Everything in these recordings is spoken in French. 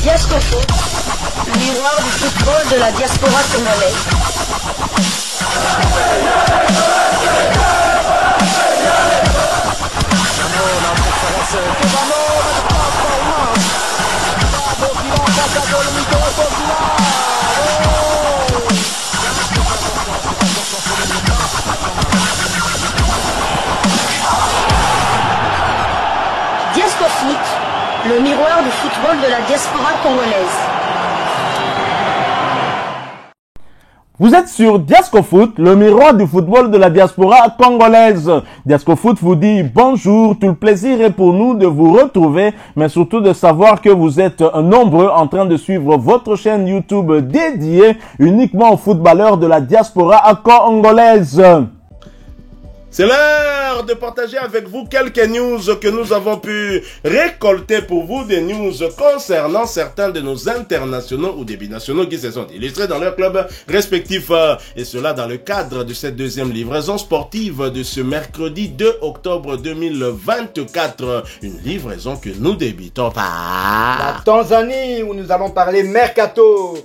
Diascofoot, le miroir du football de la diaspora congolaise. Diascofoot, le miroir du football de la diaspora congolaise. Vous êtes sur Diascofoot, le miroir du football de la diaspora congolaise. Diascofoot vous dit bonjour, tout le plaisir est pour nous de vous retrouver, mais surtout de savoir que vous êtes nombreux en train de suivre votre chaîne YouTube dédiée uniquement aux footballeurs de la diaspora congolaise. C'est l'heure de partager avec vous quelques news que nous avons pu récolter pour vous, des news concernant certains de nos internationaux ou des binationaux qui se sont illustrés dans leurs clubs respectifs. Et cela dans le cadre de cette deuxième livraison sportive de ce mercredi 2 octobre 2024. Une livraison que nous débutons par la Tanzanie, où nous allons parler mercato.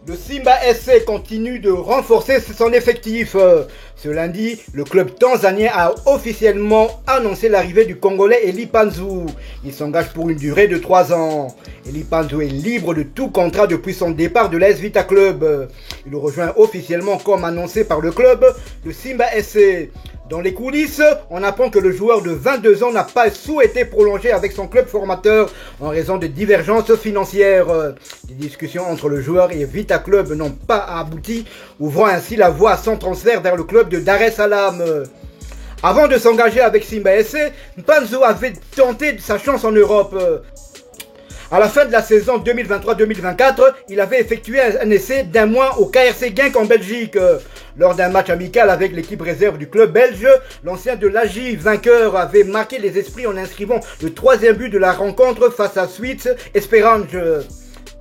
Le Simba SC continue de renforcer son effectif. Ce lundi, le club tanzanien a officiellement annoncé l'arrivée du Congolais Eli Panzu. Il s'engage pour une durée de 3 ans. Eli Panzu est libre de tout contrat depuis son départ de l'AS Vita Club. Il rejoint officiellement, comme annoncé par le club, le Simba SC. Dans les coulisses, on apprend que le joueur de 22 ans n'a pas souhaité prolonger avec son club formateur en raison de divergences financières. Les discussions entre le joueur et Vita Club n'ont pas abouti, ouvrant ainsi la voie à son transfert vers le club de Dar es Salaam. Avant de s'engager avec Simba SC, Panzu avait tenté sa chance en Europe. À la fin de la saison 2023-2024, il avait effectué un essai d'un mois au KRC Genk en Belgique. Lors d'un match amical avec l'équipe réserve du club belge, l'ancien de l'AJ vainqueur avait marqué les esprits en inscrivant le 3e but de la rencontre face à Sweets Esperange.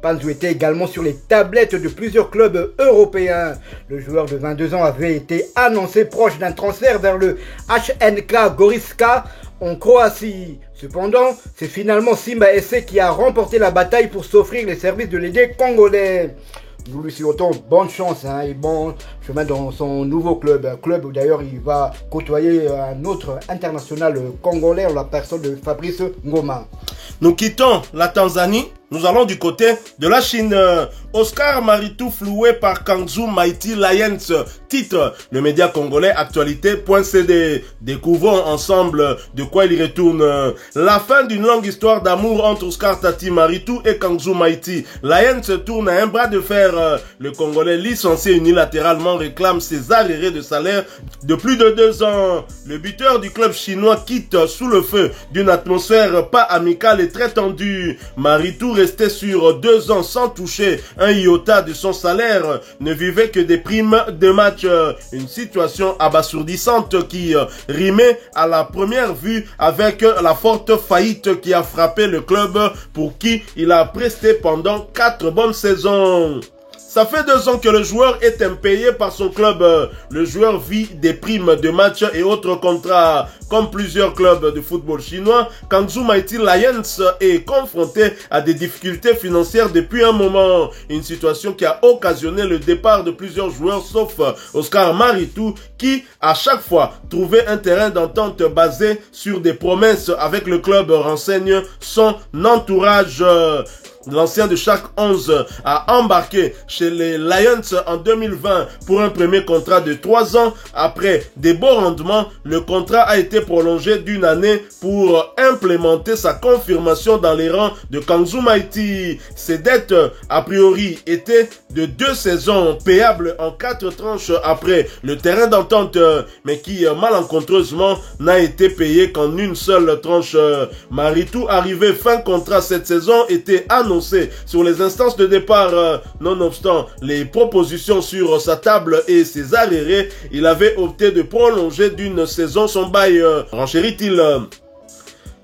Panzu était également sur les tablettes de plusieurs clubs européens. Le joueur de 22 ans avait été annoncé proche d'un transfert vers le HNK Gorica en Croatie. Cependant, c'est finalement Simba SC qui a remporté la bataille pour s'offrir les services de l'ailier congolais. Nous lui souhaitons bonne chance et bon chemin dans son nouveau club. Un club où d'ailleurs il va côtoyer un autre international congolais en la personne de Fabrice Ngoma. Nous quittons la Tanzanie. Nous allons du côté de la Chine. Oscar Maritou floué par Kangzhou Mighty Lions. Titre, le média congolais actualité.cd. Découvrons ensemble de quoi il retourne. La fin d'une longue histoire d'amour entre Oscar Tati Maritou et Kangzhou Mighty Lions se tourne à un bras de fer. Le Congolais licencié unilatéralement réclame ses arriérés de salaire de plus de 2 ans. Le buteur du club chinois quitte sous le feu d'une atmosphère pas amicale et très tendue. Maritou, resté sur 2 ans sans toucher un iota de son salaire, ne vivait que des primes de match. Une situation abasourdissante qui rimait à la première vue avec la forte faillite qui a frappé le club pour qui il a presté pendant 4 bonnes saisons. Ça fait 2 ans que le joueur est impayé par son club. Le joueur vit des primes de match et autres contrats. Comme plusieurs clubs de football chinois, Kangzhou Mighty Lions est confronté à des difficultés financières depuis un moment. Une situation qui a occasionné le départ de plusieurs joueurs sauf Oscar Maritou qui, à chaque fois, trouvait un terrain d'entente basé sur des promesses avec le club, renseigne son entourage. L'ancien de chaque 11 a embarqué chez les Lions en 2020 pour un premier contrat de 3 ans. Après des beaux rendements, le contrat a été prolongé d'1 année pour implémenter sa confirmation dans les rangs de Kangzhou Mighty. Ses dettes, a priori, étaient de 2 saisons payables en 4 tranches après le terrain d'entente, mais qui, malencontreusement, n'a été payé qu'en une seule tranche. Maritou, arrivé fin contrat cette saison, était annoncé sur les instances de départ. Nonobstant les propositions sur sa table et ses arriérés, il avait opté de prolonger d'1 saison son bail, renchérit-il.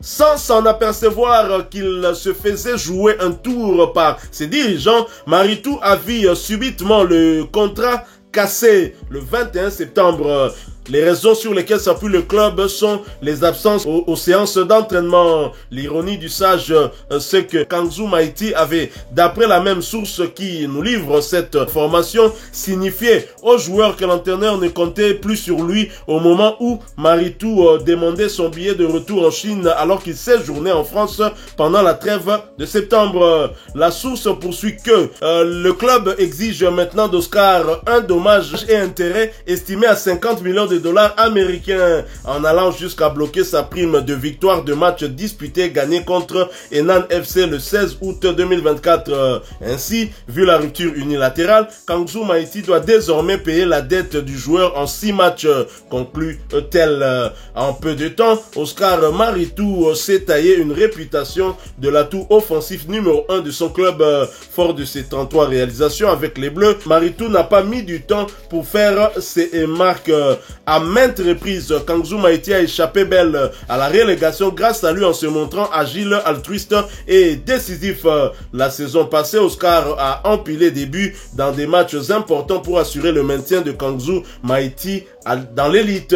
Sans s'en apercevoir qu'il se faisait jouer un tour par ses dirigeants, Maritou a vu subitement le contrat cassé le 21 septembre. Les raisons sur lesquelles s'appuie le club sont les absences aux séances d'entraînement. L'ironie du sage, c'est que Kangzu Maïti avait, d'après la même source qui nous livre cette formation, signifié aux joueurs que l'entraîneur ne comptait plus sur lui au moment où Maritou demandait son billet de retour en Chine alors qu'il séjournait en France pendant la trêve de septembre. La source poursuit que le club exige maintenant d'Oscar un dommage et intérêt estimé à 50 millions de dollars américains, en allant jusqu'à bloquer sa prime de victoire de match disputé gagné contre Henan FC le 16 août 2024. Ainsi, vu la rupture unilatérale, Kangzu Maïti doit désormais payer la dette du joueur en 6 matchs, conclut-elle. En peu de temps, Oscar Maritou s'est taillé une réputation de l'atout offensif numéro 1 de son club. Fort de ses 33 réalisations avec les Bleus, Maritou n'a pas mis du temps pour faire ses marques. À maintes reprises, Kangzu Maïti a échappé belle à la relégation grâce à lui en se montrant agile, altruiste et décisif. La saison passée, Oscar a empilé des buts dans des matchs importants pour assurer le maintien de Kangzu Maïti dans l'élite.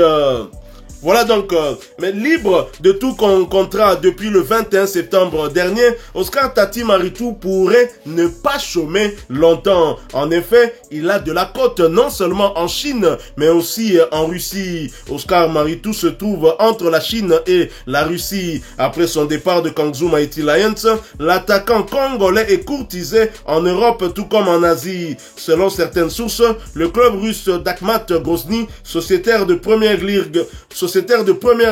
Voilà donc, mais libre de tout contrat depuis le 21 septembre dernier, Oscar Tati Maritou pourrait ne pas chômer longtemps. En effet, il a de la cote non seulement en Chine, mais aussi en Russie. Oscar Maritou se trouve entre la Chine et la Russie. Après son départ de Kangzu Maïti Lions, l'attaquant congolais est courtisé en Europe tout comme en Asie. Selon certaines sources, le club russe d'Akhmat Grozny, sociétaire de première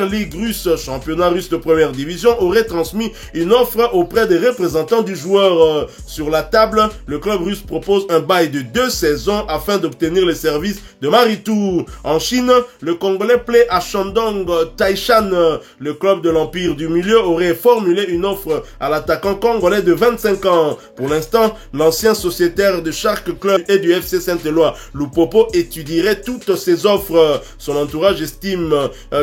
ligue russe, championnat russe de première division, aurait transmis une offre auprès des représentants du joueur. Sur la table, le club russe propose un bail de 2 saisons afin d'obtenir les services de Maritou. En Chine, le Congolais plaît à Shandong Taishan. Le club de l'Empire du Milieu aurait formulé une offre à l'attaquant congolais de 25 ans. Pour l'instant, l'ancien sociétaire de Shark Club et du FC Saint-Éloi, Lupopo, étudierait toutes ces offres. Son entourage estime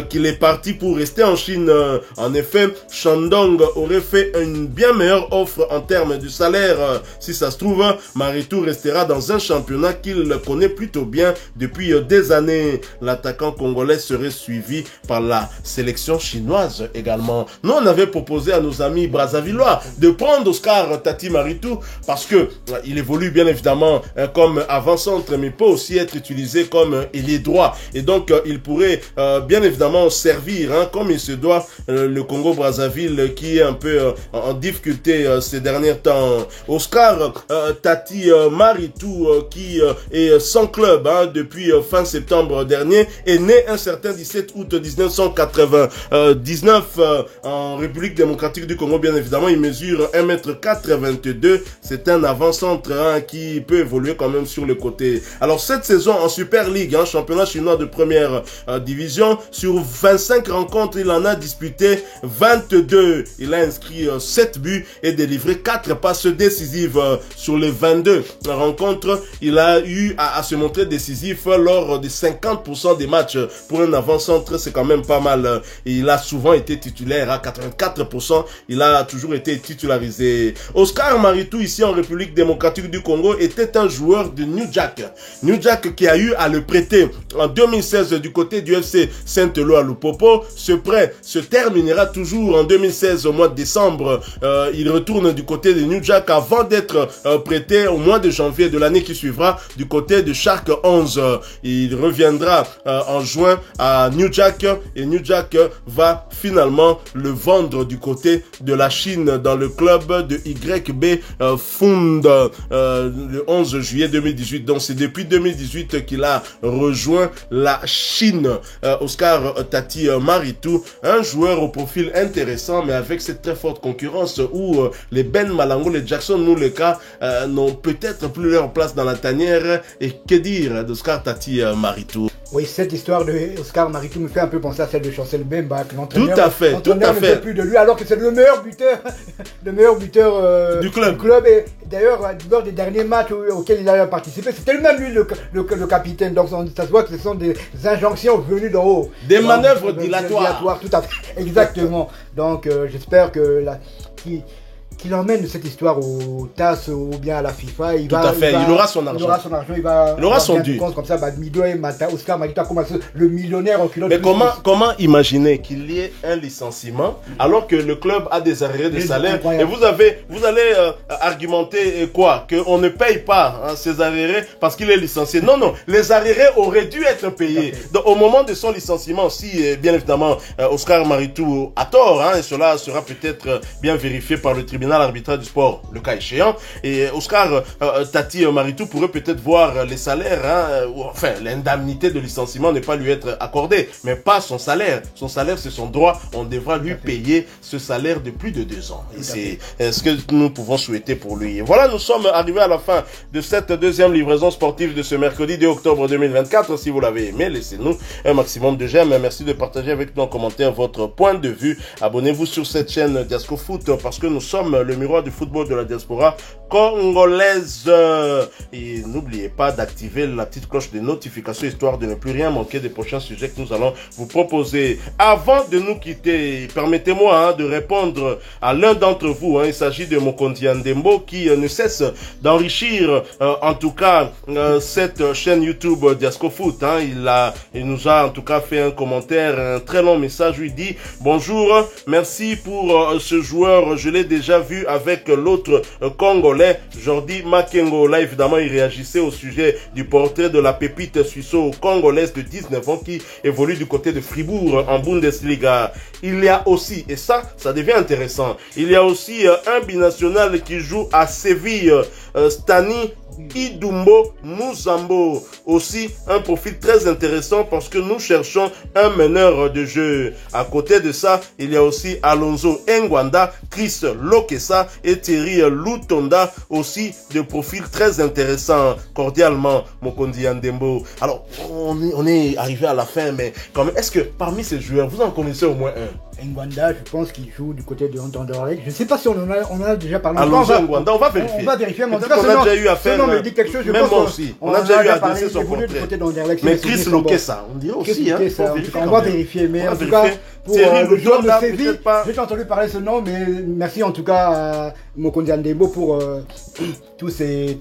qu'il est parti pour rester en Chine. En effet, Shandong aurait fait une bien meilleure offre en termes de salaire. Si ça se trouve, Maritou restera dans un championnat qu'il connaît plutôt bien depuis des années. L'attaquant congolais serait suivi par la sélection chinoise également. Nous, on avait proposé à nos amis brazzavillois de prendre Oscar Tati Maritou parce que il évolue bien évidemment comme avant-centre, mais peut aussi être utilisé comme ailier droit. Et donc, il pourrait bien évidemment servir comme il se doit le Congo-Brazzaville qui est un peu en difficulté ces derniers temps. Oscar Tati Maritou qui est sans club depuis fin septembre dernier est né un certain 17 août 1999 en République démocratique du Congo. Bien évidemment, il mesure 1,82 m. C'est un avant-centre qui peut évoluer quand même sur le côté. Alors cette saison en Super League, championnat chinois de première division, sur 25 rencontres, il en a disputé 22. Il a inscrit 7 buts et délivré 4 passes décisives. Sur les 22 rencontres, il a eu à se montrer décisif lors de 50% des matchs. Pour un avant-centre, c'est quand même pas mal. Et il a souvent été titulaire à 84%. Il a toujours été titularisé. Oscar Maritou, ici en République démocratique du Congo, était un joueur de New Jack. New Jack qui a eu à le prêter en 2016 du côté du FC Saint-Éloi Lupopo. Ce prêt se terminera toujours en 2016 au mois de décembre. Il retourne du côté de New Jack avant d'être prêté au mois de janvier de l'année qui suivra du côté de Shark 11. Il reviendra en juin à New Jack et New Jack va finalement le vendre du côté de la Chine dans le club de YB Fund le 11 juillet 2018. Donc c'est depuis 2018 qu'il a rejoint la Chine. Oscar Tati Maritou, un joueur au profil intéressant mais avec cette très forte concurrence où les Ben Malango, les Jackson Mouleka n'ont peut-être plus leur place dans la tanière. Et que dire d'Oscar Tati Maritou? Oui, cette histoire de Oscar Maritou me fait un peu penser à celle de Chancel Bemba, que l'entraîneur ne fait plus de lui, alors que c'est le meilleur buteur, du club. Et d'ailleurs, lors des derniers matchs auxquels il a participé, c'était même lui le capitaine. Donc ça se voit que ce sont des injonctions venues d'en haut. Des manœuvres dilatoires. Tout à fait, exactement. Donc j'espère que qu'il emmène cette histoire au TAS ou bien à la FIFA. Tout à fait, il aura son argent. Il aura son argent, il aura son dû. Comme ça, Mido et Oscar Marita, le millionnaire en culotte. Mais comment imaginer qu'il y ait un licenciement alors que le club a des arrêts de salaire et vous allez argumenter quoi? Qu'on ne paye pas ces arrêts parce qu'il est licencié. Non, non, les arrêts auraient dû être payés. Donc, au moment de son licenciement, si bien évidemment Oscar Maritou a tort, et cela sera peut-être bien vérifié par le tribunal arbitral du sport, le cas échéant, et Oscar Tati Maritou pourrait peut-être voir les salaires, enfin l'indemnité de licenciement ne pas lui être accordée, mais pas son salaire. Son salaire, c'est son droit. On devra lui payer ce salaire de plus de 2 ans. Et c'est ce que nous pouvons souhaiter pour lui. Et voilà, nous sommes arrivés à la fin de cette deuxième livraison sportive de ce mercredi 2 octobre 2024. Si vous l'avez aimé, laissez-nous un maximum de j'aime. Merci de partager avec nous en commentaire votre point de vue. Abonnez-vous sur cette chaîne Diasco Foot parce que nous sommes le miroir du football de la diaspora congolaise. Et n'oubliez pas d'activer la petite cloche de notification histoire de ne plus rien manquer des prochains sujets que nous allons vous proposer. Avant de nous quitter, permettez-moi de répondre à l'un d'entre vous. Il s'agit de Mokondi Ndembo qui ne cesse d'enrichir en tout cas cette chaîne YouTube Diasco Foot. Il nous a en tout cas fait un commentaire, un très long message. Il dit: bonjour, merci pour ce joueur, je l'ai déjà vu avec l'autre Congolais, Jordi Makengo. Là évidemment il réagissait au sujet du portrait de la pépite suisseau-congolaise de 19 ans qui évolue du côté de Fribourg en Bundesliga. Il y a aussi, et ça devient intéressant, il y a aussi un binational qui joue à Séville, Stani Idumbo Muzambo, aussi un profil très intéressant parce que nous cherchons un meneur de jeu. À côté de ça, il y a aussi Alonso Ngwanda, Chris Lokesa et Thierry Lutonda, aussi de profils très intéressants. Cordialement, Mokondi Ndembo. Alors, on est arrivé à la fin, mais quand même, est-ce que parmi ces joueurs, vous en connaissez au moins un? Ngwanda, je pense qu'il joue du côté de Anderlecht. Je ne sais pas si on en a déjà parlé. Alonso Ngwanda, on va vérifier. On va vérifier, mais en tout cas, on a déjà eu affaire. Non, mais dit quelque chose, je même pense. moi aussi. On a déjà eu à adresser son portrait. Mais Chris Lokesa, on dirait aussi. On va vérifier, mais en tout cas, pour le joueur de Séville, j'ai entendu parler ce nom, mais merci en tout cas à Mokondi Ndembo pour toutes ces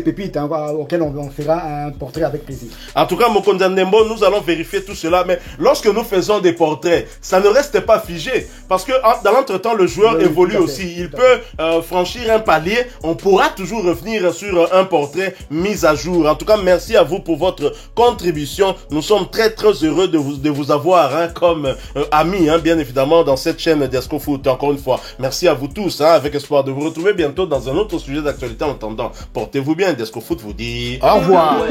pépites auxquelles on fera un portrait avec plaisir. En tout cas, Mokondi Ndembo, nous allons vérifier tout cela, mais lorsque nous faisons des portraits, ça ne reste pas figé, parce que dans l'entretemps, le joueur évolue aussi. Il peut franchir un palier, on pourra toujours revenir sur un portrait mis à jour. En tout cas, merci à vous pour votre contribution. Nous sommes très heureux de vous avoir comme amis, bien évidemment, dans cette chaîne Diasco Foot. Encore une fois, merci à vous tous, avec espoir de vous retrouver bientôt dans un autre sujet d'actualité. En attendant, portez-vous bien. Diasco Foot vous dit au revoir.